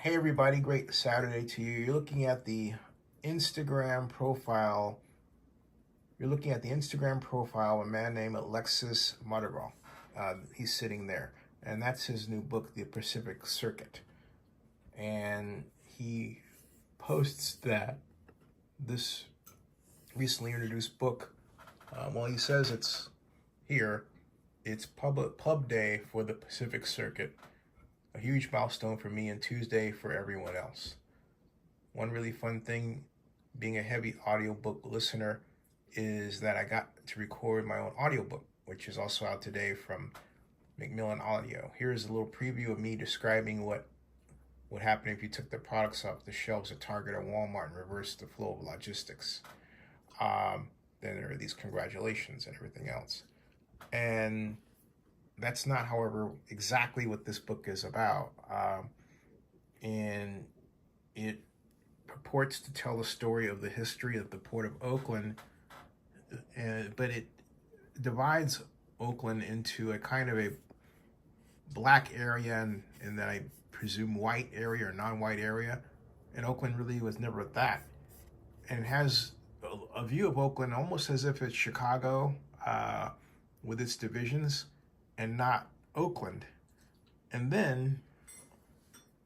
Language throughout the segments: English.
Hey everybody, great Saturday to you. You're looking at the Instagram profile. You're looking at the Instagram profile of a man named Alexis Madrigal. He's sitting there, and that's his new book, The Pacific Circuit. And he posts that this recently introduced book, well, he says it's here. It's pub day for the Pacific Circuit. A huge milestone for me and Tuesday for everyone else. One really fun thing being a heavy audiobook listener is that I got to record my own audiobook, which is also out today from Macmillan Audio. Here's a little preview of me describing what would happen if you took the products off the shelves at Target or Walmart and reversed the flow of logistics. Then there are these congratulations and everything else. And that's not, however, exactly what this book is about. And it purports to tell the story of the history of the Port of Oakland, but it divides Oakland into a kind of a black area and then I presume white area or non-white area. And Oakland really was never that. And it has a view of Oakland almost as if it's Chicago with its divisions, and not Oakland. And then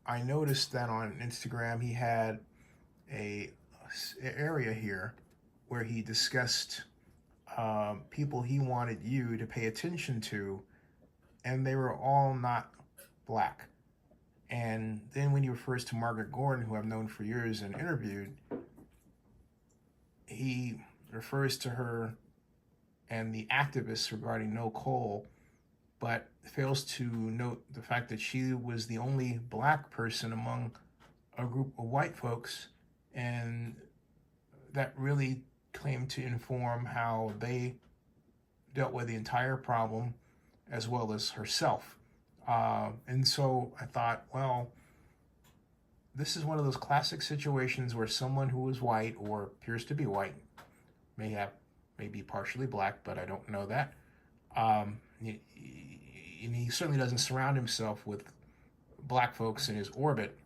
I noticed that on Instagram he had a area here where he discussed people he wanted you to pay attention to, and they were all not black. And then when he refers to Margaret Gordon, who I've known for years and interviewed, he refers to her and the activists regarding no coal, but fails to note the fact that she was the only black person among a group of white folks, and that really claimed to inform how they dealt with the entire problem as well as herself. And so I thought, well, this is one of those classic situations where someone who is white or appears to be white, may be partially black, but I don't know that. And he certainly doesn't surround himself with black folks in his orbit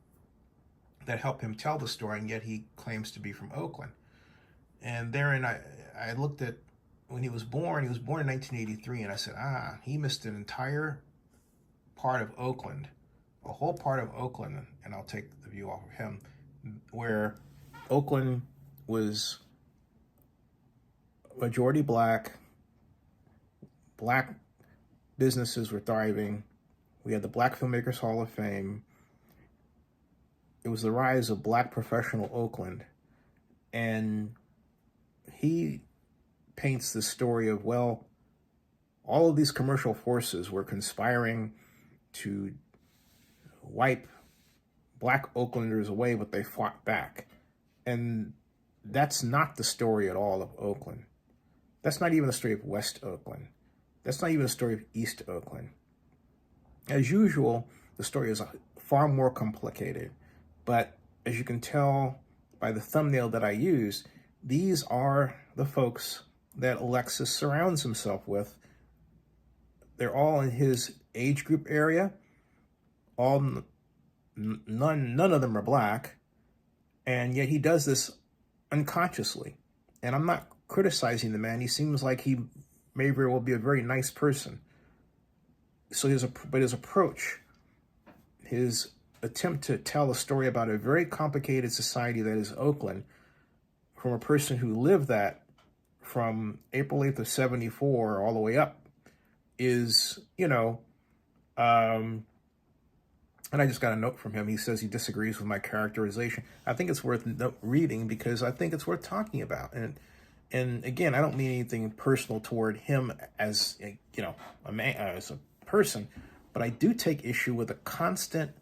that help him tell the story, and yet he claims to be from Oakland. And therein, I looked at when he was born in 1983, and I said, he missed an entire part of Oakland, a whole part of Oakland, and I'll take the view off of him, where Oakland was majority black businesses were thriving. We had the Black Filmmakers Hall of Fame. It was the rise of black professional Oakland. And he paints the story of, well, all of these commercial forces were conspiring to wipe black Oaklanders away, but they fought back. And that's not the story at all of Oakland. That's not even the story of West Oakland. That's not even the story of East Oakland. As usual, the story is far more complicated. But as you can tell by the thumbnail that I used, these are the folks that Alexis surrounds himself with. They're all in his age group area. None of them are black. And yet he does this unconsciously. And I'm not criticizing the man. He seems like he may very well be a very nice person. So his approach, his attempt to tell a story about a very complicated society that is Oakland, from a person who lived that from April 8th of 74 all the way up, is, and I just got a note from him. He says he disagrees with my characterization. I think it's worth reading because I think it's worth talking about. And again, I don't mean anything personal toward him as a man, as a person, but I do take issue with a constant,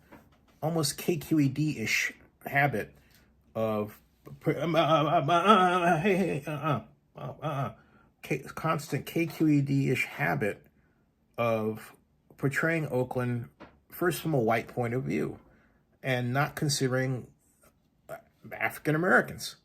almost KQED-ish habit of constant KQED-ish habit of portraying Oakland first from a white point of view and not considering African Americans.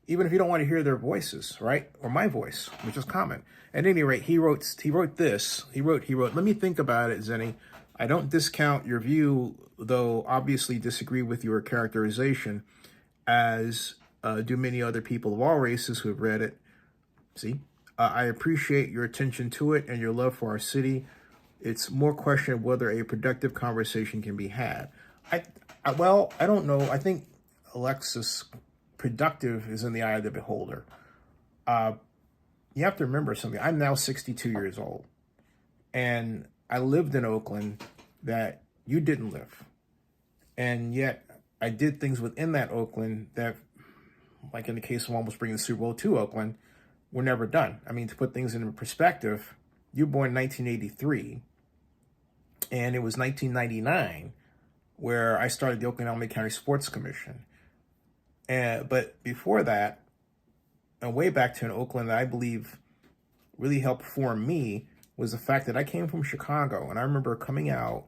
Even if you don't want to hear their voices, right? Or my voice, which is common. At any rate, he wrote, let me think about it, Zenny. I don't discount your view, though obviously disagree with your characterization, as do many other people of all races who have read it. See, I appreciate your attention to it and your love for our city. It's more question of whether a productive conversation can be had. Well, I don't know. I think, Alexis, productive is in the eye of the beholder. You have to remember something. I'm now 62 years old, and I lived in Oakland that you didn't live. And yet I did things within that Oakland that, like in the case of almost bringing the Super Bowl to Oakland, were never done. I mean, to put things in perspective, you were born in 1983, and it was 1999 where I started the Oakland Alameda County Sports Commission. But before that, and way back to in Oakland, that I believe really helped form me was the fact that I came from Chicago, and I remember coming out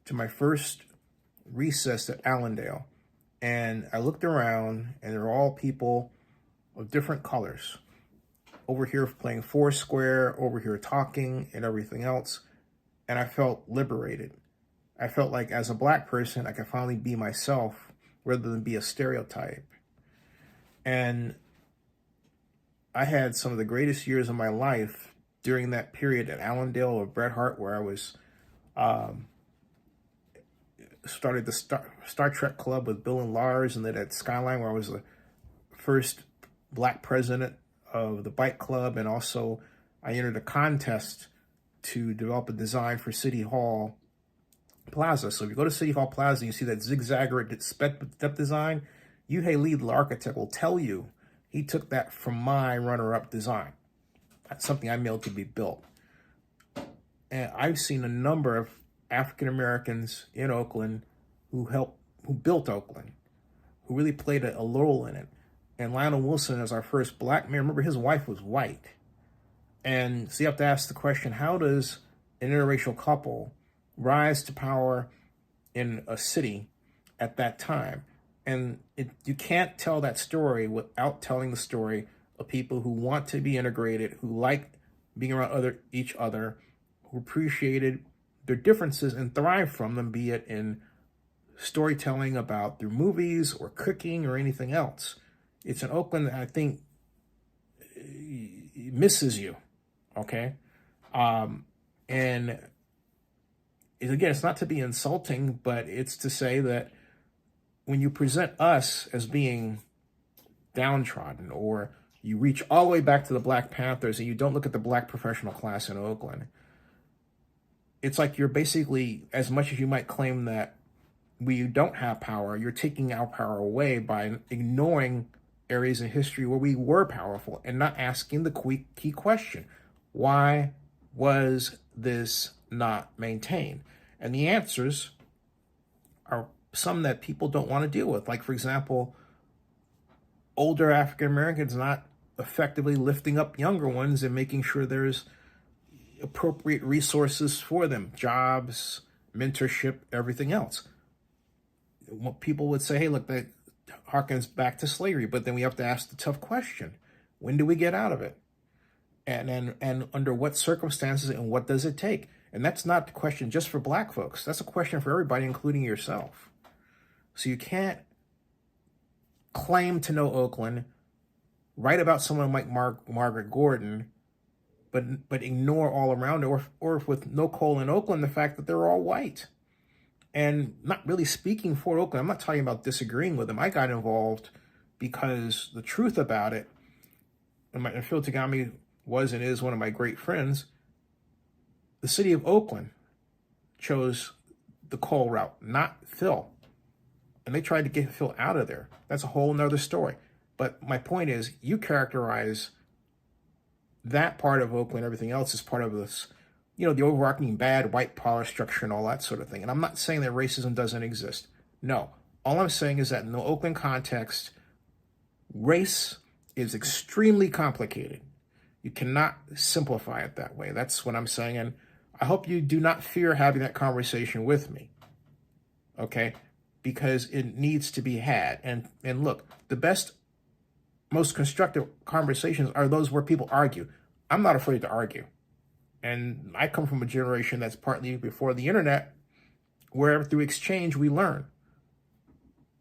to my first recess at Allendale, and I looked around, and there were all people of different colors. Over here playing Foursquare, over here talking, and everything else, and I felt liberated. I felt like as a Black person, I could finally be myself rather than be a stereotype. And I had some of the greatest years of my life during that period at Allendale or Bret Hart, where I was started the Star Trek Club with Bill and Lars, and then at Skyline, where I was the first Black president of the bike club, and also I entered a contest to develop a design for City Hall Plaza. So if you go to City Hall Plaza, you see that zigzagger step design. Yuhei Lee, the architect, will tell you he took that from my runner-up design. That's something I made to be built. And I've seen a number of African Americans in Oakland who built Oakland, who really played a role in it. And Lionel Wilson is our first Black mayor. Remember, his wife was white. And so you have to ask the question, how does an interracial couple rise to power in a city at that time? And you can't tell that story without telling the story of people who want to be integrated, who like being around each other, who appreciated their differences and thrive from them, be it in storytelling about through movies or cooking or anything else. It's an Oakland that I think misses you, okay? And again, it's not to be insulting, but it's to say that when you present us as being downtrodden, or you reach all the way back to the Black Panthers and you don't look at the Black professional class in Oakland, it's like you're basically, as much as you might claim that we don't have power, you're taking our power away by ignoring areas in history where we were powerful and not asking the key question: why was this not maintained? And the answers are some that people don't want to deal with. Like, for example, older African Americans not effectively lifting up younger ones and making sure there's appropriate resources for them, jobs, mentorship, everything else. People would say, hey, look, that harkens back to slavery, but then we have to ask the tough question: when do we get out of it? And under what circumstances, and what does it take? And that's not the question just for Black folks. That's a question for everybody, including yourself. So you can't claim to know Oakland, write about someone like Margaret Gordon, but ignore all around it, or with no coal in Oakland, the fact that they're all white. And not really speaking for Oakland. I'm not talking about disagreeing with them. I got involved because the truth about it, and Phil Tagami was and is one of my great friends, the city of Oakland chose the coal route, not Phil. And they tried to get Phil out of there. That's a whole nother story. But my point is, you characterize that part of Oakland, everything else is part of this, the overarching bad white power structure and all that sort of thing. And I'm not saying that racism doesn't exist. No. All I'm saying is that in the Oakland context, race is extremely complicated. You cannot simplify it that way. That's what I'm saying. And I hope you do not fear having that conversation with me. Okay? Because it needs to be had. And look, the best, most constructive conversations are those where people argue. I'm not afraid to argue. And I come from a generation that's partly before the internet, where through exchange we learn.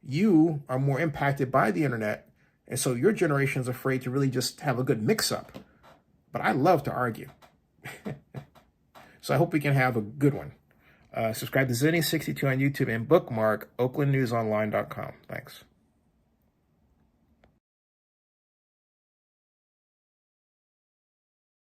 You are more impacted by the internet, and so your generation is afraid to really just have a good mix-up. But I love to argue. So I hope we can have a good one. Subscribe to Zinni62 on YouTube and bookmark oaklandnewsonline.com. Thanks.